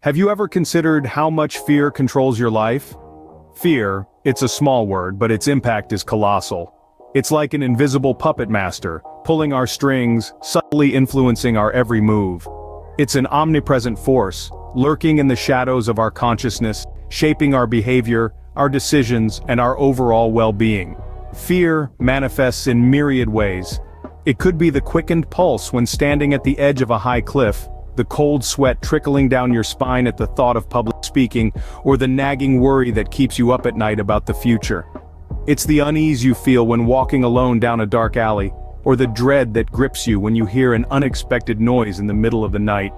Have you ever considered how much fear controls your life? Fear, it's a small word, but its impact is colossal. It's like an invisible puppet master, pulling our strings, subtly influencing our every move. It's an omnipresent force, lurking in the shadows of our consciousness, shaping our behavior, our decisions, and our overall well-being. Fear manifests in myriad ways. It could be the quickened pulse when standing at the edge of a high cliff, the cold sweat trickling down your spine at the thought of public speaking, or the nagging worry that keeps you up at night about the future. It's the unease you feel when walking alone down a dark alley, or the dread that grips you when you hear an unexpected noise in the middle of the night.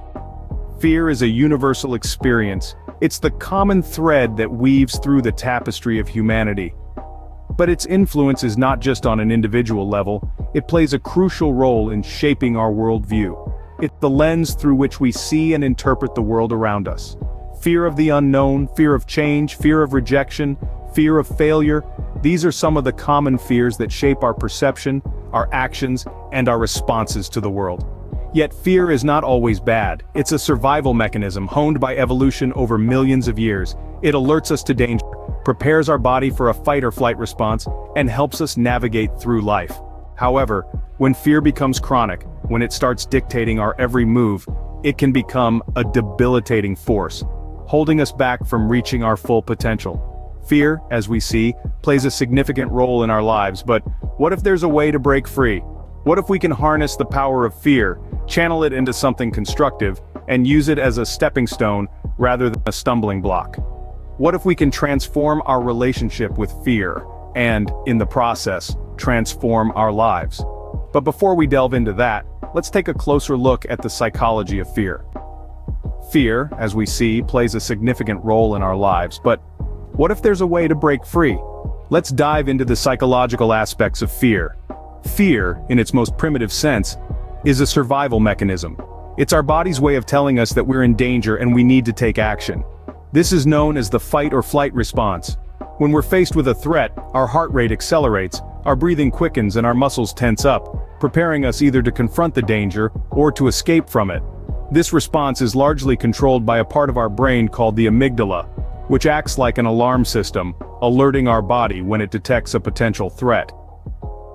Fear is a universal experience. It's the common thread that weaves through the tapestry of humanity. But its influence is not just on an individual level, it plays a crucial role in shaping our worldview. It's the lens through which we see and interpret the world around us. Fear of the unknown, fear of change, fear of rejection, fear of failure. These are some of the common fears that shape our perception, our actions, and our responses to the world. Yet fear is not always bad. It's a survival mechanism honed by evolution over millions of years. It alerts us to danger, prepares our body for a fight or flight response, and helps us navigate through life. However, when fear becomes chronic, when it starts dictating our every move, it can become a debilitating force, holding us back from reaching our full potential. Fear, as we see, plays a significant role in our lives, but what if there's a way to break free? What if we can harness the power of fear, channel it into something constructive, and use it as a stepping stone rather than a stumbling block? What if we can transform our relationship with fear, and, in the process, transform our lives? But before we delve into that, let's take a closer look at the psychology of fear. Fear, as we see, plays a significant role in our lives, but what if there's a way to break free? Let's dive into the psychological aspects of fear. Fear, in its most primitive sense, is a survival mechanism. It's our body's way of telling us that we're in danger and we need to take action. This is known as the fight or flight response. When we're faced with a threat, our heart rate accelerates, our breathing quickens and our muscles tense up, preparing us either to confront the danger or to escape from it. This response is largely controlled by a part of our brain called the amygdala, which acts like an alarm system, alerting our body when it detects a potential threat.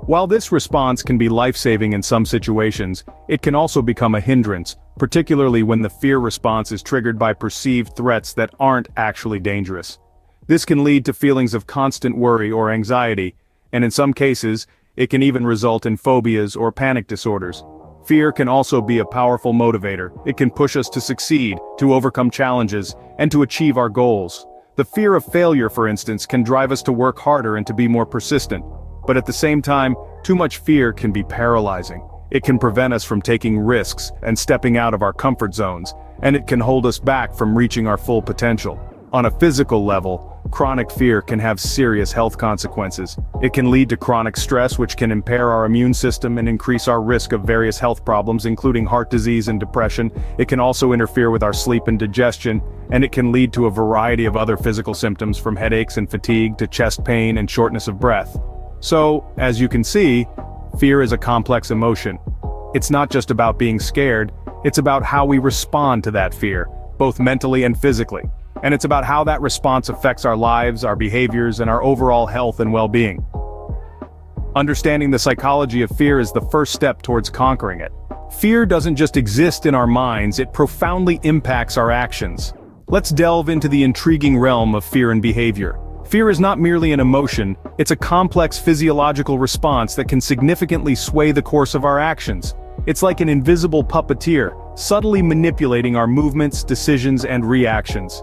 While this response can be life-saving in some situations, it can also become a hindrance, particularly when the fear response is triggered by perceived threats that aren't actually dangerous. This can lead to feelings of constant worry or anxiety, and in some cases, it can even result in phobias or panic disorders. Fear can also be a powerful motivator. It can push us to succeed, to overcome challenges, and to achieve our goals. The fear of failure, for instance, can drive us to work harder and to be more persistent. But at the same time, too much fear can be paralyzing. It can prevent us from taking risks and stepping out of our comfort zones, and it can hold us back from reaching our full potential. On a physical level, chronic fear can have serious health consequences. It can lead to chronic stress, which can impair our immune system and increase our risk of various health problems, including heart disease and depression. It can also interfere with our sleep and digestion, and it can lead to a variety of other physical symptoms from headaches and fatigue to chest pain and shortness of breath. So, as you can see, fear is a complex emotion. It's not just about being scared, it's about how we respond to that fear, both mentally and physically. And it's about how that response affects our lives, our behaviors, and our overall health and well-being. Understanding the psychology of fear is the first step towards conquering it. Fear doesn't just exist in our minds, it profoundly impacts our actions. Let's delve into the intriguing realm of fear and behavior. Fear is not merely an emotion, it's a complex physiological response that can significantly sway the course of our actions. It's like an invisible puppeteer, subtly manipulating our movements, decisions, and reactions.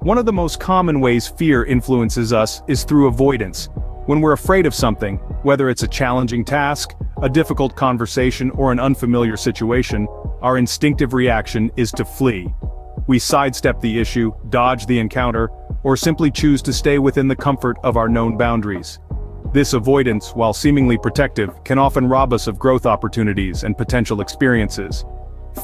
One of the most common ways fear influences us is through avoidance. When we're afraid of something, whether it's a challenging task, a difficult conversation, or an unfamiliar situation, our instinctive reaction is to flee. We sidestep the issue, dodge the encounter, or simply choose to stay within the comfort of our known boundaries. This avoidance, while seemingly protective, can often rob us of growth opportunities and potential experiences.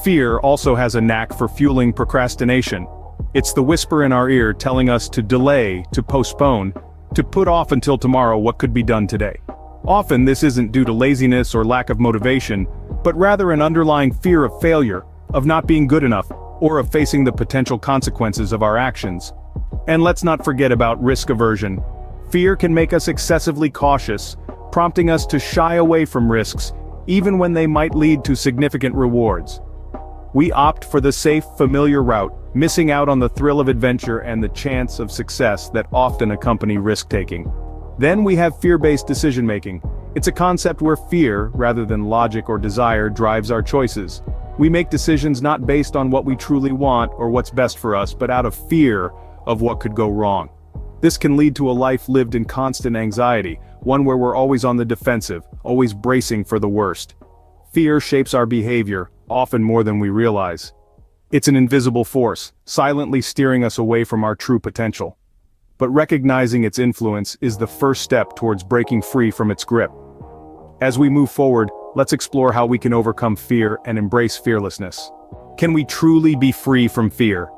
Fear also has a knack for fueling procrastination. It's the whisper in our ear telling us to delay, to postpone, to put off until tomorrow what could be done today. Often this isn't due to laziness or lack of motivation, but rather an underlying fear of failure, of not being good enough, or of facing the potential consequences of our actions. And let's not forget about risk aversion. Fear can make us excessively cautious, prompting us to shy away from risks, even when they might lead to significant rewards. We opt for the safe, familiar route, missing out on the thrill of adventure and the chance of success that often accompany risk-taking. Then we have fear-based decision-making. It's a concept where fear, rather than logic or desire, drives our choices. We make decisions not based on what we truly want or what's best for us, but out of fear of what could go wrong. This can lead to a life lived in constant anxiety, one where we're always on the defensive, always bracing for the worst. Fear shapes our behavior, often more than we realize. It's an invisible force, silently steering us away from our true potential. But recognizing its influence is the first step towards breaking free from its grip. As we move forward, let's explore how we can overcome fear and embrace fearlessness. Can we truly be free from fear?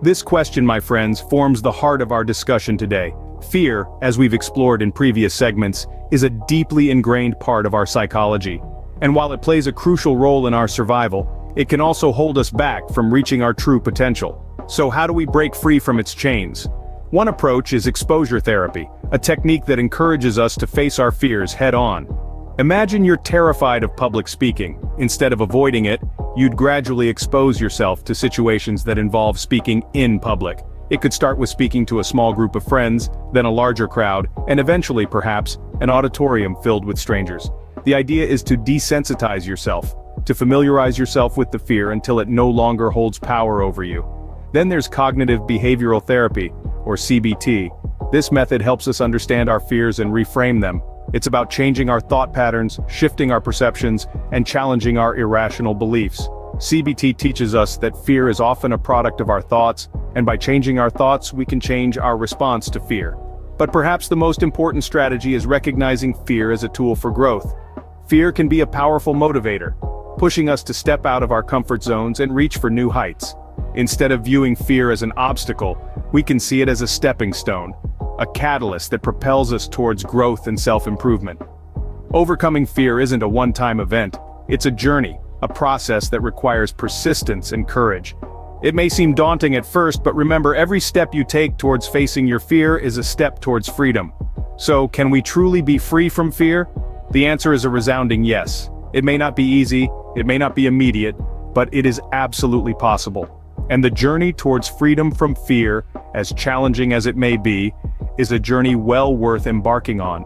This question, my friends, forms the heart of our discussion today. Fear, as we've explored in previous segments, is a deeply ingrained part of our psychology. And while it plays a crucial role in our survival, it can also hold us back from reaching our true potential. So how do we break free from its chains? One approach is exposure therapy, a technique that encourages us to face our fears head-on. Imagine you're terrified of public speaking. Instead of avoiding it, you'd gradually expose yourself to situations that involve speaking in public. It could start with speaking to a small group of friends, then a larger crowd, and eventually, perhaps, an auditorium filled with strangers. The idea is to desensitize yourself, to familiarize yourself with the fear until it no longer holds power over you. Then there's cognitive behavioral therapy, or CBT. This method helps us understand our fears and reframe them. It's about changing our thought patterns, shifting our perceptions, and challenging our irrational beliefs. CBT teaches us that fear is often a product of our thoughts, and by changing our thoughts, we can change our response to fear. But perhaps the most important strategy is recognizing fear as a tool for growth. Fear can be a powerful motivator, pushing us to step out of our comfort zones and reach for new heights. Instead of viewing fear as an obstacle, we can see it as a stepping stone, a catalyst that propels us towards growth and self-improvement. Overcoming fear isn't a one-time event, it's a journey, a process that requires persistence and courage. It may seem daunting at first, but remember, every step you take towards facing your fear is a step towards freedom. So, can we truly be free from fear? The answer is a resounding yes. It may not be easy, it may not be immediate, but it is absolutely possible. And the journey towards freedom from fear, as challenging as it may be, is a journey well worth embarking on.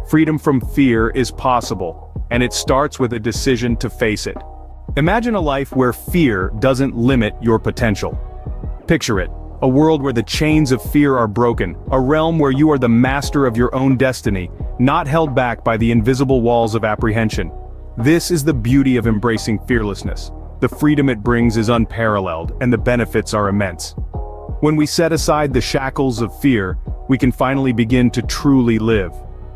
Freedom from fear is possible, and it starts with a decision to face it. Imagine a life where fear doesn't limit your potential. Picture it, a world where the chains of fear are broken, a realm where you are the master of your own destiny, not held back by the invisible walls of apprehension. This is the beauty of embracing fearlessness. The freedom it brings is unparalleled, and the benefits are immense. When we set aside the shackles of fear, we can finally begin to truly live.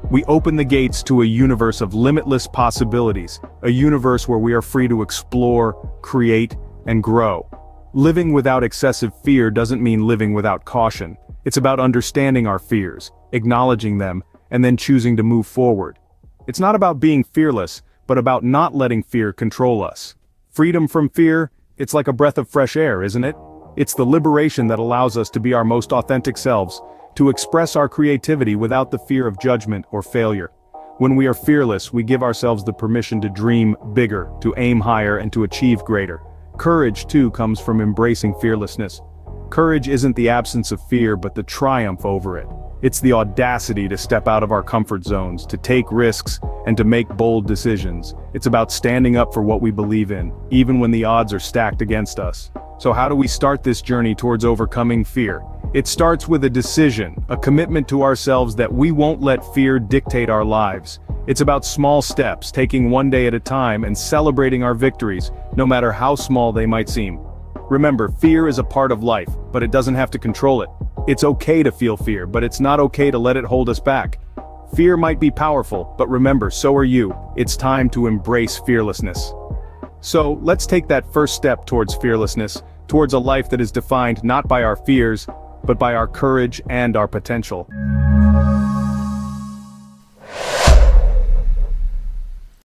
We open the gates to a universe of limitless possibilities, a universe where we are free to explore, create, and grow. Living without excessive fear doesn't mean living without caution. It's about understanding our fears, acknowledging them, and then choosing to move forward. It's not about being fearless, but about not letting fear control us. Freedom from fear, it's like a breath of fresh air, isn't it? It's the liberation that allows us to be our most authentic selves, to express our creativity without the fear of judgment or failure. When we are fearless, we give ourselves the permission to dream bigger, to aim higher, and to achieve greater. Courage, too, comes from embracing fearlessness. Courage isn't the absence of fear, but the triumph over it. It's the audacity to step out of our comfort zones, to take risks, and to make bold decisions. It's about standing up for what we believe in, even when the odds are stacked against us. So how do we start this journey towards overcoming fear? It starts with a decision, a commitment to ourselves that we won't let fear dictate our lives. It's about small steps, taking one day at a time and celebrating our victories, no matter how small they might seem. Remember, fear is a part of life, but it doesn't have to control it. It's okay to feel fear, but it's not okay to let it hold us back. Fear might be powerful, but remember, so are you. It's time to embrace fearlessness. So, let's take that first step towards fearlessness, towards a life that is defined not by our fears, but by our courage and our potential.